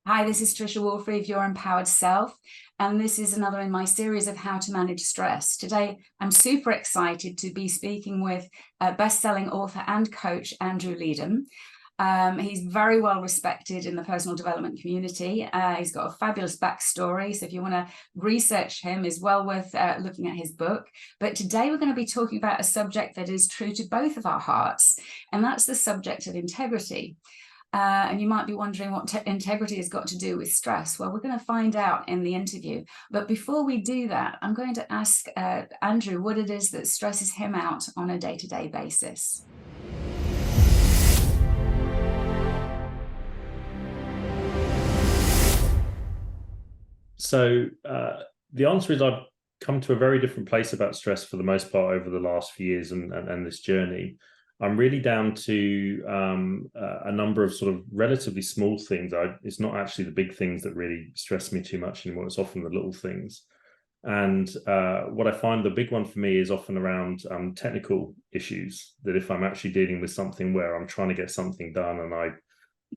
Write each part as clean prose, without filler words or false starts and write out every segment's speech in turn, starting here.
Hi, this is Tricia Woolfrey of Your Empowered Self, and this is another in my series of how to manage stress. Today, I'm super excited to be speaking with best-selling author and coach Andrew Leedham. He's very well respected in the personal development community. He's got a fabulous backstory, so if you want to research him, it's well worth looking at his book. But today we're going to be talking about a subject that is true to both of our hearts, and that's the subject of integrity. And you might be wondering what integrity has got to do with stress. Well, we're going to find out in the interview. But before we do that, I'm going to ask Andrew what it is that stresses him out on a day-to-day basis. So the answer is I've come to a very different place about stress for the most part over the last few years and this journey. I'm really down to a number of sort of relatively small things. It's not actually the big things that really stress me too much anymore. It's often the little things. And what I find the big one for me is often around technical issues, that if I'm actually dealing with something where I'm trying to get something done and I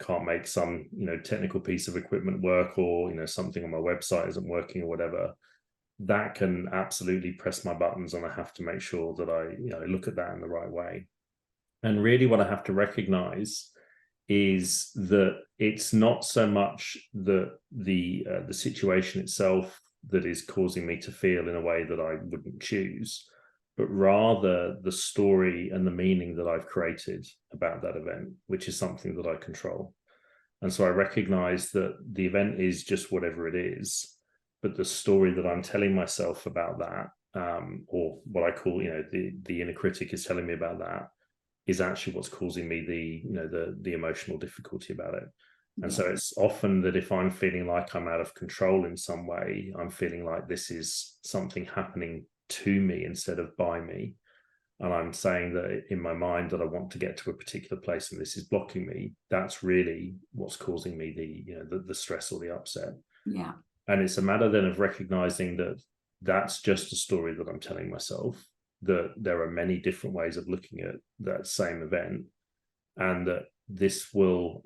can't make some, technical piece of equipment work, or, something on my website isn't working or whatever, that can absolutely press my buttons, and I have to make sure that I look at that in the right way. And really what I have to recognize is that it's not so much the situation itself that is causing me to feel in a way that I wouldn't choose, but rather the story and the meaning that I've created about that event, which is something that I control. And so I recognize that the event is just whatever it is, but the story that I'm telling myself about that, or what I call, the inner critic is telling me about that, is actually what's causing me the emotional difficulty about it. And so it's often that if I'm feeling like I'm out of control in some way, I'm feeling like this is something happening to me instead of by me, and I'm saying that in my mind that I want to get to a particular place and this is blocking me, that's really what's causing me the stress or the upset. Yeah. And it's a matter then of recognizing that that's just a story that I'm telling myself, that there are many different ways of looking at that same event, and that this will,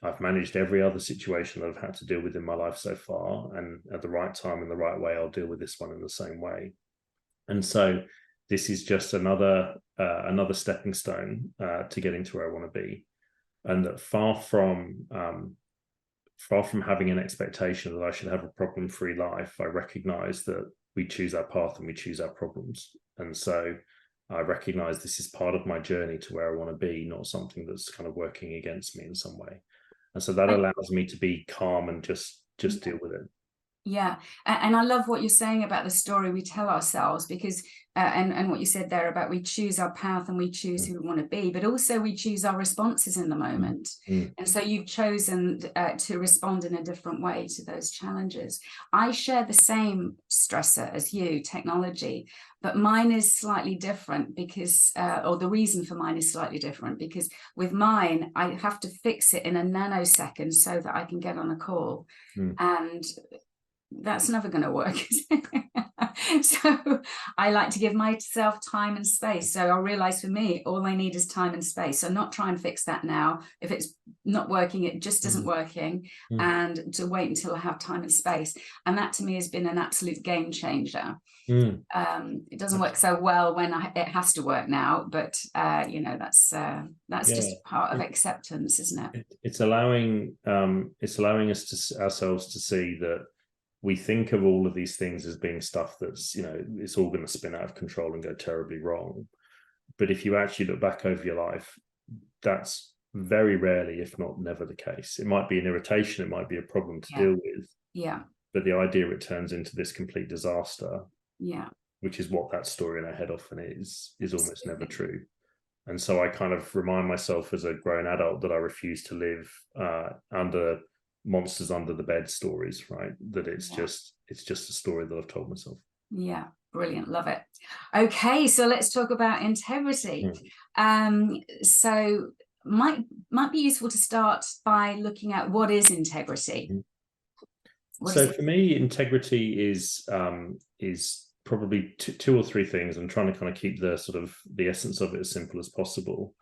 I've managed every other situation that I've had to deal with in my life so far, and at the right time and the right way, I'll deal with this one in the same way. And so this is just another stepping stone to getting to where I want to be. And that far from having an expectation that I should have a problem-free life, I recognize that we choose our path and we choose our problems. And so I recognize this is part of my journey to where I want to be, not something that's kind of working against me in some way. And so that allows me to be calm and just deal with it. Yeah. And I love what you're saying about the story we tell ourselves, because and what you said there about we choose our path and we choose who we want to be, but also we choose our responses in the moment. And so you've chosen to respond in a different way to those challenges. I share the same stressor as you, technology, but mine is slightly different because, or the reason for mine is slightly different, because with mine, I have to fix it in a nanosecond so that I can get on a call. And that's never going to work. So I like to give myself time and space. So I realize for me, all I need is time and space. So not try and fix that now. If it's not working, it just isn't working. And to wait until I have time and space. And that to me has been an absolute game changer. It doesn't work so well when it has to work now, but that's just part of acceptance, isn't it? It's allowing ourselves to see that we think of all of these things as being stuff that's, it's all going to spin out of control and go terribly wrong. But if you actually look back over your life, that's very rarely, if not never, the case. It might be an irritation, it might be a problem to deal with. Yeah. But the idea it turns into this complete disaster, which is what that story in our head often is almost never true. And so I kind of remind myself as a grown adult that I refuse to live under monsters under the bed stories, right? That it's just a story that I've told myself. Yeah, brilliant, love it. Okay, so let's talk about integrity. So might be useful to start by looking at what is integrity. So for me, integrity is probably two or three things. I'm trying to kind of keep the essence of it as simple as possible.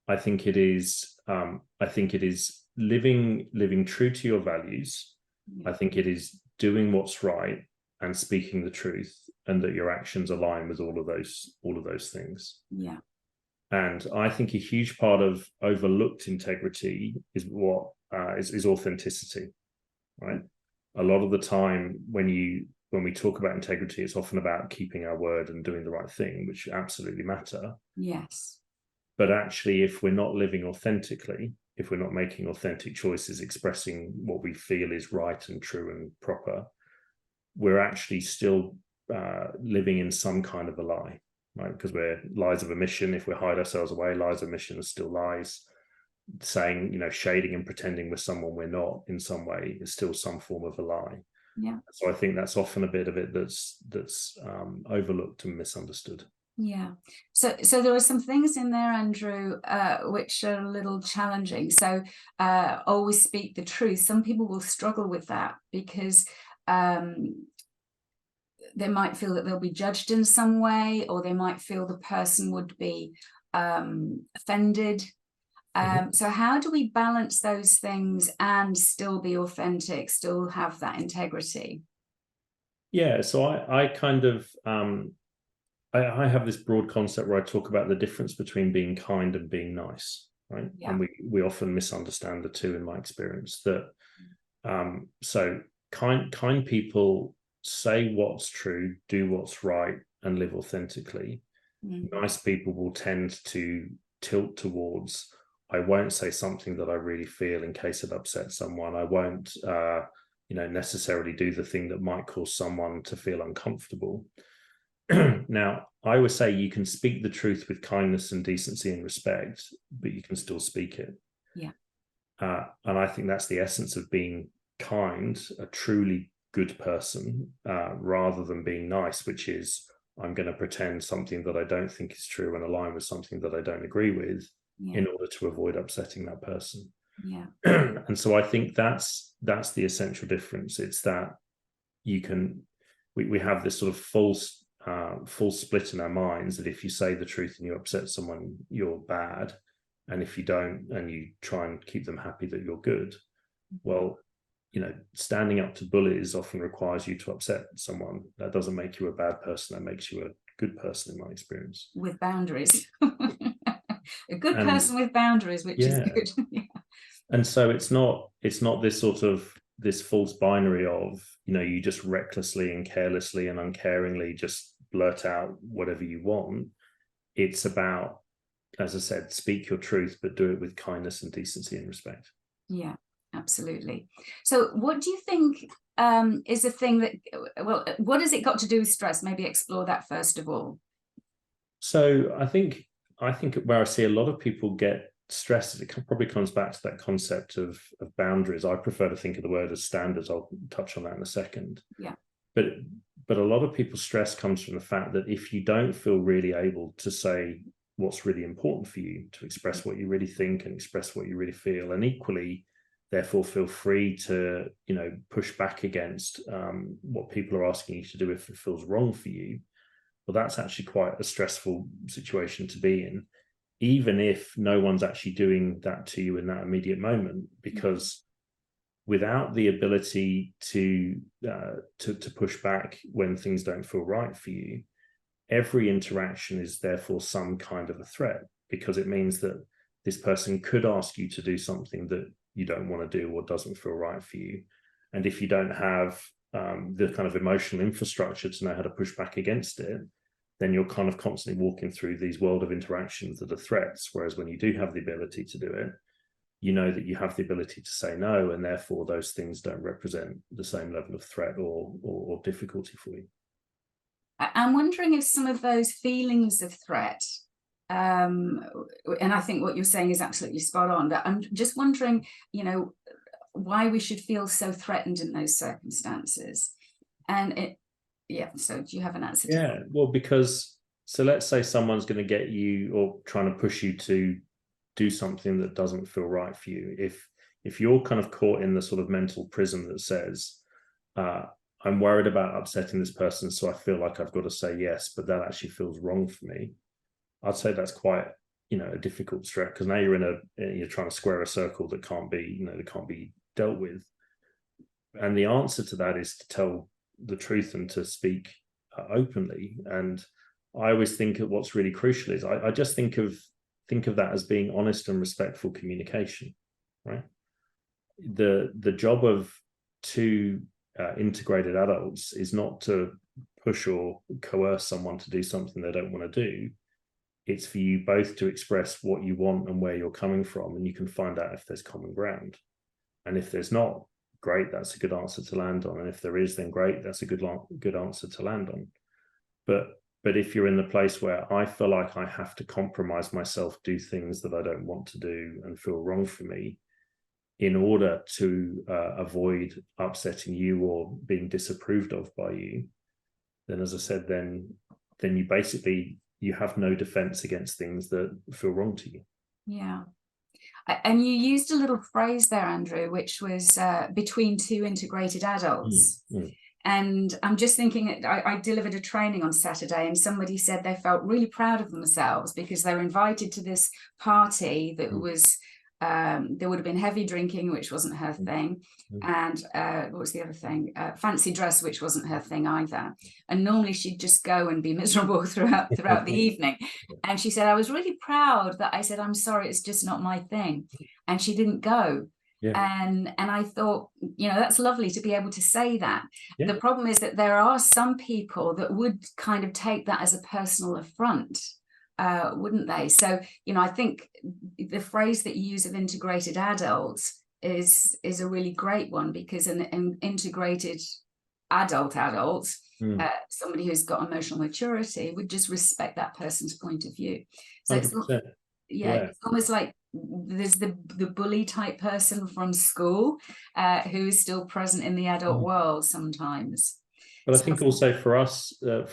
I think it is living true to your values. Yeah. I think it is doing what's right and speaking the truth, and that your actions align with all of those things. Yeah. And I think a huge part of overlooked integrity is is authenticity, right? A lot of the time when we talk about integrity, it's often about keeping our word and doing the right thing, which absolutely matter. Yes. But actually, if we're not living authentically, if we're not making authentic choices, expressing what we feel is right and true and proper, we're actually still living in some kind of a lie, right? Because we're lies of omission. If we hide ourselves away, lies of omission are still lies. Saying, shading and pretending we're someone we're not in some way is still some form of a lie. Yeah. So I think that's often a bit of it that's overlooked and misunderstood. Yeah. So there are some things in there, Andrew, which are a little challenging. So always speak the truth. Some people will struggle with that because they might feel that they'll be judged in some way, or they might feel the person would be offended. So how do we balance those things and still be authentic, still have that integrity? Yeah, so I kind of I have this broad concept where I talk about the difference between being kind and being nice, right? Yeah. And we often misunderstand the two in my experience. That so kind people say what's true, do what's right, and live authentically. Nice people will tend to tilt towards, I won't say something that I really feel in case it upsets someone. I won't necessarily do the thing that might cause someone to feel uncomfortable. Now, I would say you can speak the truth with kindness and decency and respect, but you can still speak it. Yeah. And I think that's the essence of being kind, a truly good person, rather than being nice, which is, I'm going to pretend something that I don't think is true and align with something that I don't agree with in order to avoid upsetting that person. Yeah. And so I think that's the essential difference. It's that we have this sort of false split in our minds that if you say the truth and you upset someone, you're bad. And if you don't, and you try and keep them happy, that you're good. Well, standing up to bullies often requires you to upset someone. That doesn't make you a bad person. That makes you a good person, in my experience. With boundaries. A good person with boundaries, which is good. Yeah. And so it's not this sort of this false binary of, you just recklessly and carelessly and uncaringly just blurt out whatever you want. It's about, as I said, speak your truth, but do it with kindness and decency and respect. Yeah, absolutely. So what do you think is the thing that, well, what has it got to do with stress? Maybe explore that first of all. So I think where I see a lot of people get stressed, it probably comes back to that concept of boundaries. I prefer to think of the word as standards. I'll touch on that in a second. Yeah. But a lot of people's stress comes from the fact that if you don't feel really able to say what's really important for you, to express what you really think and express what you really feel, and equally therefore feel free to push back against what people are asking you to do if it feels wrong for you, well, that's actually quite a stressful situation to be in, even if no one's actually doing that to you in that immediate moment. Because without the ability to push back when things don't feel right for you, every interaction is therefore some kind of a threat, because it means that this person could ask you to do something that you don't want to do or doesn't feel right for you. And if you don't have the kind of emotional infrastructure to know how to push back against it, then you're kind of constantly walking through these world of interactions that are threats. Whereas when you do have the ability to do it, you know that you have the ability to say no, and therefore those things don't represent the same level of threat or difficulty for you. I'm wondering if some of those feelings of threat, and I think what you're saying is absolutely spot on, but I'm just wondering, why we should feel so threatened in those circumstances. And so do you have an answer to that? Well, because, so let's say someone's going to get you or trying to push you to do something that doesn't feel right for you. If you're kind of caught in the sort of mental prison that says, I'm worried about upsetting this person, so I feel like I've got to say yes, but that actually feels wrong for me, I'd say that's quite a difficult stress, because now you're trying to square a circle that can't be dealt with. And the answer to that is to tell the truth and to speak openly. And I always think that what's really crucial is I just think of that as being honest and respectful communication, right? The job of two integrated adults is not to push or coerce someone to do something they don't want to do. It's for you both to express what you want and where you're coming from, and you can find out if there's common ground. And if there's not, great, that's a good answer to land on. And if there is, then great, that's a good answer to land on. But if you're in the place where I feel like I have to compromise myself, do things that I don't want to do and feel wrong for me in order to avoid upsetting you or being disapproved of by you, then, as I said, then you have no defense against things that feel wrong to you. Yeah. And you used a little phrase there, Andrew, which was between two integrated adults. And I'm just thinking, I delivered a training on Saturday, and somebody said they felt really proud of themselves because they were invited to this party that was, there would have been heavy drinking, which wasn't her thing. And what was the other thing? Fancy dress, which wasn't her thing either. And normally she'd just go and be miserable throughout the evening. And she said, I was really proud that I said, I'm sorry, it's just not my thing. And she didn't go. Yeah. And I thought, that's lovely to be able to say that. Yeah. The problem is that there are some people that would kind of take that as a personal affront, wouldn't they? So, I think the phrase that you use of integrated adults is a really great one, because an integrated adult, somebody who's got emotional maturity, would just respect that person's point of view. So it's almost like there's the bully type person from school who is still present in the adult world sometimes. But I think also for us, I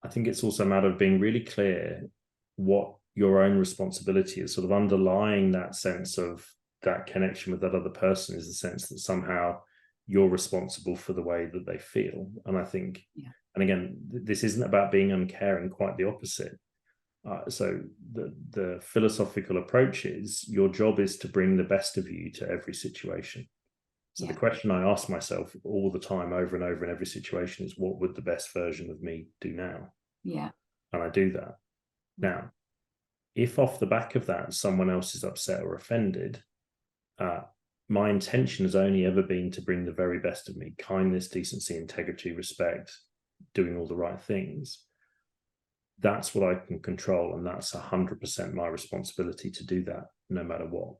think it's also a matter of being really clear what your own responsibility is. Sort of underlying that sense of that connection with that other person is the sense that somehow you're responsible for the way that they feel. And I think, and again, this isn't about being uncaring, quite the opposite. So the philosophical approach is your job is to bring the best of you to every situation. So the question I ask myself all the time, over and over in every situation, is what would the best version of me do now? Yeah. And I do that. Now, if off the back of that, someone else is upset or offended, my intention has only ever been to bring the very best of me: kindness, decency, integrity, respect, doing all the right things. That's what I can control, and that's 100% my responsibility to do that, no matter what.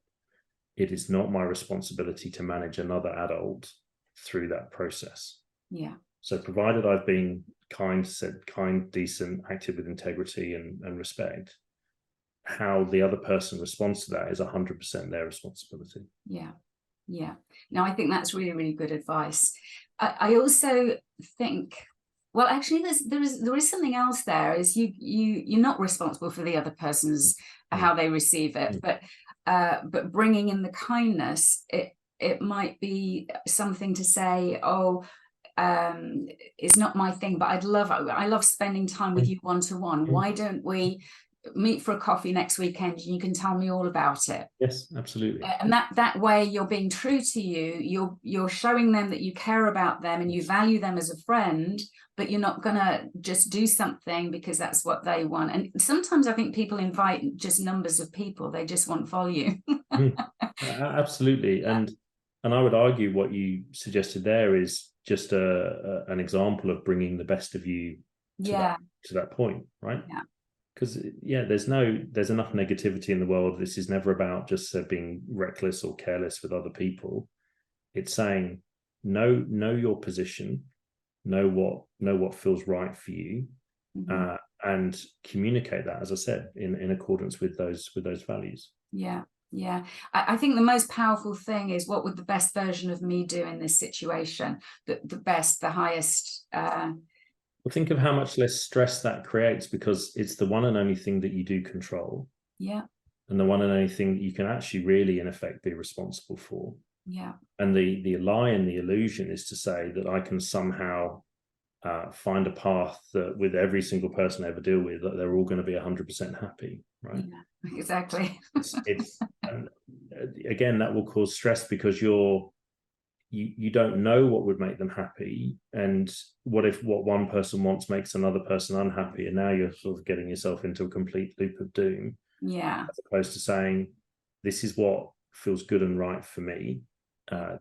It is not my responsibility to manage another adult through that process. Yeah. So provided I've been kind, decent, acted with integrity and respect, how the other person responds to that is 100% their responsibility. Yeah. Yeah. No, I think that's really, really good advice. I also think, well, actually, there is something else there. Is you're not responsible for the other person's how they receive it, but bringing in the kindness, it might be something to say, it's not my thing, but I love spending time with you one-to-one. Why don't we meet for a coffee next weekend and you can tell me all about it? Yes, absolutely. And that way you're being true to you. You're showing them that you care about them and you value them as a friend, but you're not gonna just do something because that's what they want. And sometimes I think people invite just numbers of people. They just want volume. Absolutely. Yeah. And I would argue what you suggested there is just an example of bringing the best of you to that point, right? Yeah. Because there's enough negativity in the world. This is never about just being reckless or careless with other people. It's saying know your position, know what feels right for you, and communicate that, as I said, in accordance with those values. Yeah. Yeah, I think the most powerful thing is, what would the best version of me do in this situation? The highest. Well, think of how much less stress that creates, because it's the one and only thing that you do control. Yeah. And the one and only thing that you can actually really, in effect, be responsible for. Yeah. And the lie and the illusion is to say that I can somehow find a path that with every single person I ever deal with, that they're all going to be 100% happy, right? Yeah, exactly. it's and again, that will cause stress because you don't know what would make them happy, and what if what one person wants makes another person unhappy, and now you're sort of getting yourself into a complete loop of doom. Yeah. As opposed to saying, this is what feels good and right for me,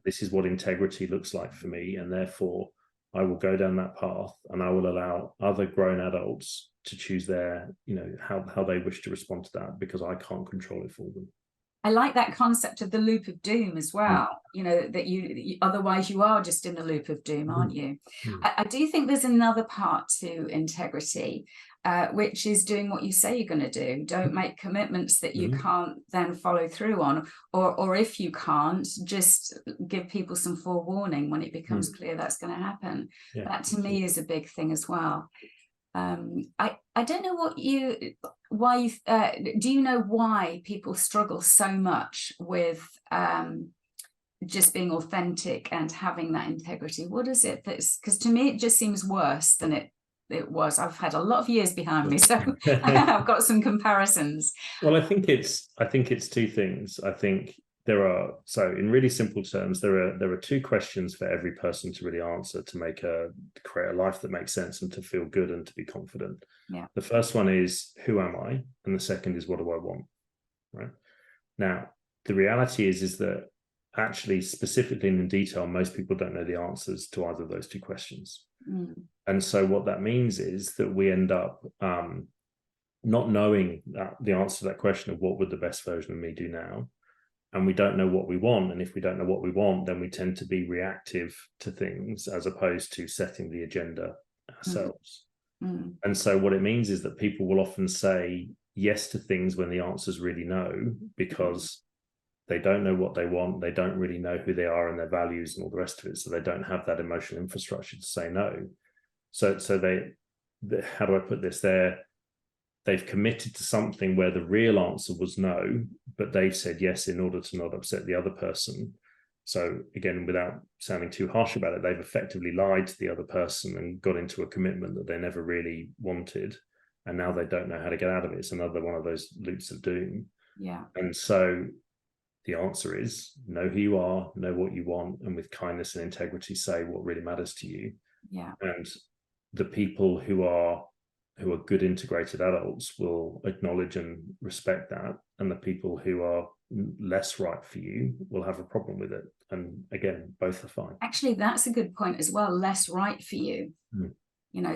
this is what integrity looks like for me, and therefore I will go down that path, and I will allow other grown adults to choose their, how they wish to respond to that, because I can't control it for them. I like that concept of the loop of doom as well. That you otherwise you are just in the loop of doom, aren't you? I do think there's another part to integrity, which is doing what you say you're going to do. Don't make commitments that you can't then follow through on, or if you can't, just give people some forewarning when it becomes clear that's going to happen. That to me is a big thing as well. I don't know do you know why people struggle so much with just being authentic and having that integrity? What is it that's, because to me it just seems worse than it was. I've had a lot of years behind me, so I've got some comparisons. Well, I think it's two things. I think so in really simple terms, there are two questions for every person to really answer to create a life that makes sense and to feel good and to be confident. The first one is, who am I? And the second is, what do I want? Right now, the reality is that actually, specifically and in detail, most people don't know the answers to either of those two questions. And so what that means is that we end up not knowing the answer to that question of what would the best version of me do now. And we don't know what we want. And if we don't know what we want, then we tend to be reactive to things as opposed to setting the agenda ourselves. And so what it means is that people will often say yes to things when the answer is really no, because they don't know what they want. They don't really know who they are and their values and all the rest of it. So they don't have that emotional infrastructure to say no. So how do I put this? They've committed to something where the real answer was no, but they've said yes in order to not upset the other person. So again, without sounding too harsh about it, they've effectively lied to the other person and got into a commitment that they never really wanted. And now they don't know how to get out of it. It's another one of those loops of doom. And so the answer is, know who you are, know what you want, and with kindness and integrity, say what really matters to you. And the people who are good integrated adults will acknowledge and respect that, and the people who are less right for you will have a problem with it. And again, both are fine. Actually, that's a good point as well. Less right for you.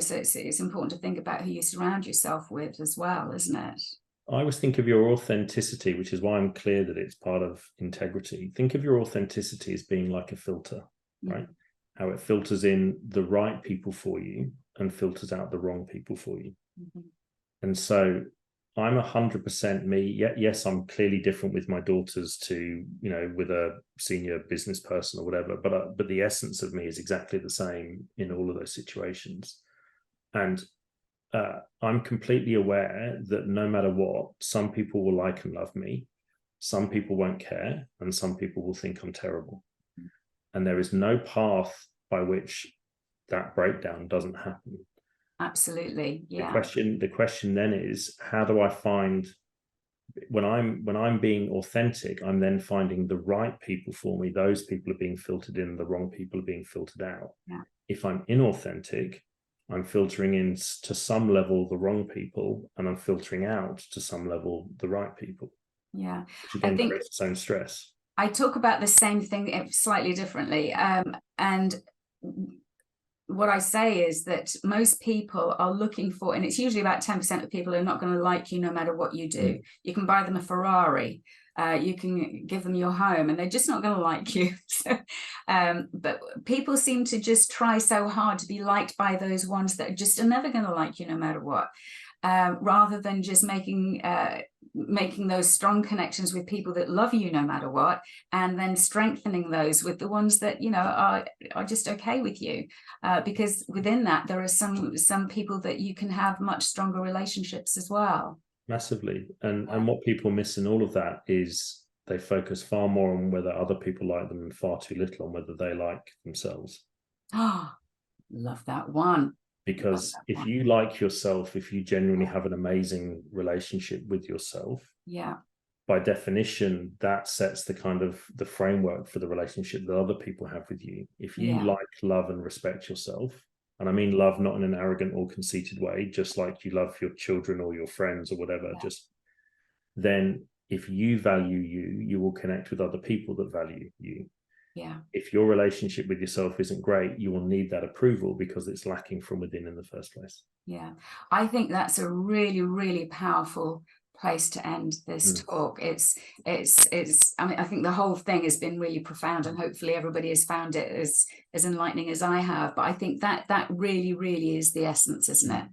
So it's important to think about who you surround yourself with as well, isn't it? I always think of your authenticity, which is why I'm clear that it's part of integrity. Think of your authenticity as being like a filter, right? How it filters in the right people for you and filters out the wrong people for you. And so I'm 100% me. Yes, I'm clearly different with my daughters to, with a senior business person or whatever, but the essence of me is exactly the same in all of those situations. And I'm completely aware that no matter what, some people will like and love me, some people won't care, and some people will think I'm terrible. And there is no path by which that breakdown doesn't happen. Absolutely. Yeah. The question then is, how do I find, when I'm being authentic, I'm then finding the right people for me. Those people are being filtered in, the wrong people are being filtered out. If I'm inauthentic, I'm filtering in to some level the wrong people, and I'm filtering out to some level the right people. Which again creates its own stress. I talk about the same thing slightly differently. And what I say is that most people are looking for, and it's usually about 10% of people who are not going to like you no matter what you do. You can buy them a Ferrari, you can give them your home, and they're just not going to like you. So, but people seem to just try so hard to be liked by those ones that just are never going to like you no matter what. Rather than just making those strong connections with people that love you no matter what, and then strengthening those with the ones that are just okay with you, because within that there are some people that you can have much stronger relationships as well. Massively. And what people miss in all of that is they focus far more on whether other people like them and far too little on whether they like themselves. Love that one. Because if you like yourself, if you genuinely have an amazing relationship with yourself, yeah, by definition, that sets the kind of the framework for the relationship that other people have with you. If you yeah, like, love, and respect yourself, and I mean love not in an arrogant or conceited way, just like you love your children or your friends or whatever, yeah, just then if you value you, you will connect with other people that value you. yeah. If your relationship with yourself isn't great, you will need that approval because it's lacking from within in the first place. Yeah, I think that's a really, really powerful place to end this talk. It's I mean, I think the whole thing has been really profound, and hopefully everybody has found it as enlightening as I have. But I think that really is the essence, isn't it?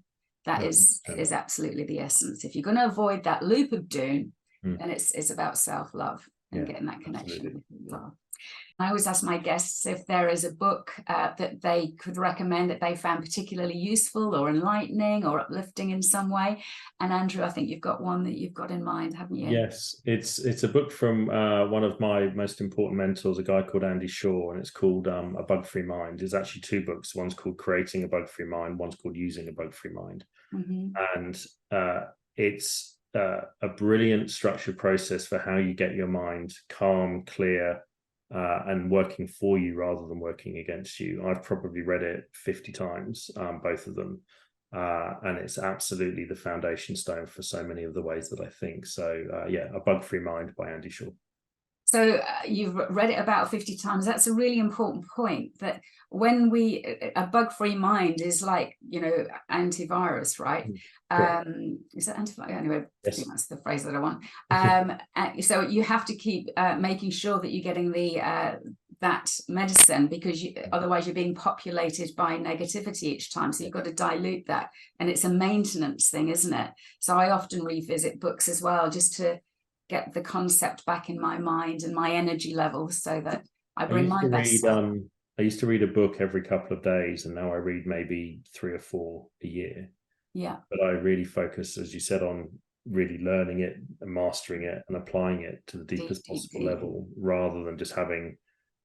That is absolutely the essence. If you're going to avoid that loop of doom, then it's about self-love and getting that connection with love. I always ask my guests if there is a book that they could recommend that they found particularly useful or enlightening or uplifting in some way. And Andrew, I think you've got one that you've got in mind, haven't you? Yes, it's a book from one of my most important mentors, a guy called Andy Shaw, and it's called A Bug-Free Mind. It's actually two books. One's called Creating a Bug-Free Mind, one's called Using a Bug-Free Mind. And it's a brilliant structured process for how you get your mind calm, clear, and working for you rather than working against you. I've probably read it 50 times, both of them. And it's absolutely the foundation stone for so many of the ways that I think. So yeah, A Bug-Free Mind by Andy Shaw. So you've read it about 50 times. That's a really important point, that when a bug-free mind is like, antivirus, right? Is that antivirus? Anyway, yes. I think that's the phrase that I want. So you have to keep making sure that you're getting that medicine, because otherwise you're being populated by negativity each time. So you've got to dilute that. And it's a maintenance thing, isn't it? So I often revisit books as well, just to get the concept back in my mind and my energy levels, so that I bring my best self. I used to read a book every couple of days, and now I read maybe 3 or 4 a year. Yeah. But I really focus, as you said, on really learning it and mastering it and applying it to the deepest possible level, rather than just having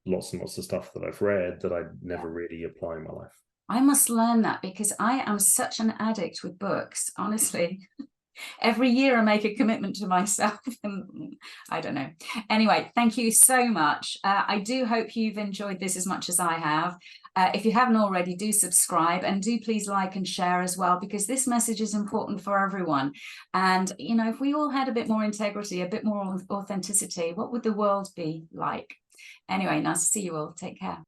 lots and lots of stuff that I've read that I never really apply in my life. I must learn that, because I am such an addict with books, honestly. Every year I make a commitment to myself, and I don't know. Anyway, thank you so much. I do hope you've enjoyed this as much as I have. If you haven't already, do subscribe, and do please like and share as well, because this message is important for everyone. And, if we all had a bit more integrity, a bit more authenticity, what would the world be like? Anyway, nice to see you all. Take care.